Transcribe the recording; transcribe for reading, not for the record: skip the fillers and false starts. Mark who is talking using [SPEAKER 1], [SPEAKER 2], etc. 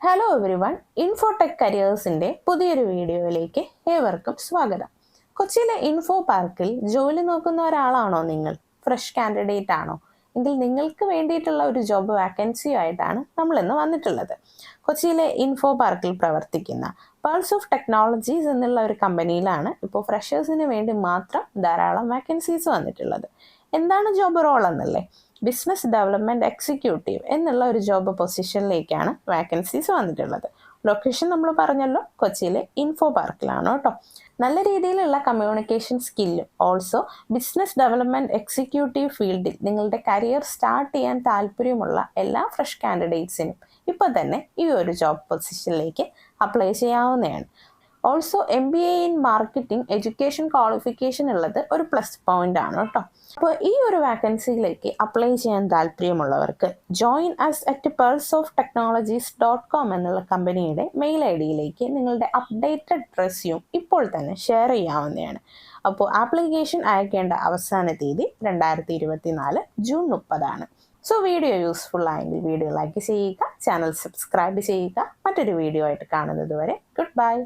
[SPEAKER 1] Hello every one, Infotech കരിയേഴ്സിൻ്റെ പുതിയൊരു വീഡിയോയിലേക്ക് ഏവർക്കും സ്വാഗതം. കൊച്ചിയിലെ ഇൻഫോ പാർക്കിൽ ജോലി നോക്കുന്ന ഒരാളാണോ നിങ്ങൾ? ഫ്രഷ് കാൻഡിഡേറ്റ് ആണോ? എങ്കിൽ നിങ്ങൾക്ക് വേണ്ടിയിട്ടുള്ള ഒരു ജോബ് വാക്കൻസിയുമായിട്ടാണ് നമ്മളിന്ന് വന്നിട്ടുള്ളത്. കൊച്ചിയിലെ ഇൻഫോ പാർക്കിൽ പ്രവർത്തിക്കുന്ന പേൾസ് ഓഫ് ടെക്നോളജീസ് എന്നുള്ള ഒരു കമ്പനിയിലാണ് ഇപ്പോൾ ഫ്രഷേഴ്സിന് വേണ്ടി മാത്രം ധാരാളം വാക്കൻസീസ് വന്നിട്ടുള്ളത്. എന്താണ് ജോബ് റോൾ എന്നല്ലേ? ബിസിനസ് ഡെവലപ്മെൻറ്റ് എക്സിക്യൂട്ടീവ് എന്നുള്ള ഒരു ജോബ് പൊസിഷനിലേക്കാണ് വാക്കൻസീസ് വന്നിട്ടുള്ളത്. ലൊക്കേഷൻ നമ്മൾ പറഞ്ഞല്ലോ, കൊച്ചിയിലെ ഇൻഫോ പാർക്കിലാണ് കേട്ടോ. നല്ല രീതിയിലുള്ള കമ്മ്യൂണിക്കേഷൻ സ്കില്ലും ഓൾസോ ബിസിനസ് ഡെവലപ്മെൻറ്റ് എക്സിക്യൂട്ടീവ് ഫീൽഡിൽ നിങ്ങളുടെ കരിയർ സ്റ്റാർട്ട് ചെയ്യാൻ താല്പര്യമുള്ള എല്ലാ ഫ്രഷ് കാൻഡിഡേറ്റ്സിനും ഇപ്പോൾ തന്നെ ഈ ഒരു ജോബ് പൊസിഷനിലേക്ക് അപ്ലൈ ചെയ്യാവുന്നതാണ്. Also MBA in marketing education qualification ഉള്ളത് ഒരു പ്ലസ് പോയിന്റ് ആണ് കേട്ടോ. അപ്പോൾ ഈ ഒരു വാക്കൻസിയിലേക്ക് അപ്ലൈ ചെയ്യാൻ താല്പര്യമുള്ളവർക്ക് ജോയിൻ അസ് അറ്റ് pearlsofttechnologies.com എന്നുള്ള കമ്പനിയുടെ മെയിൽ ID-യിലേക്ക് നിങ്ങളുടെ അപ്ഡേറ്റഡ് റെസ്യൂം ഇപ്പോൾ തന്നെ ഷെയർ ചെയ്യാവുന്നതാണ്. അപ്പോൾ ആപ്ലിക്കേഷൻ അയക്കേണ്ട അവസാന തീയതി 2024 ജൂൺ 30 സോ വീഡിയോ യൂസ്ഫുൾ ആയെങ്കിൽ വീഡിയോ ലൈക്ക് ചെയ്യുക, ചാനൽ സബ്സ്ക്രൈബ് ചെയ്യുക. മറ്റൊരു വീഡിയോ ആയിട്ട് കാണുന്നത് വരെ ഗുഡ് ബൈ.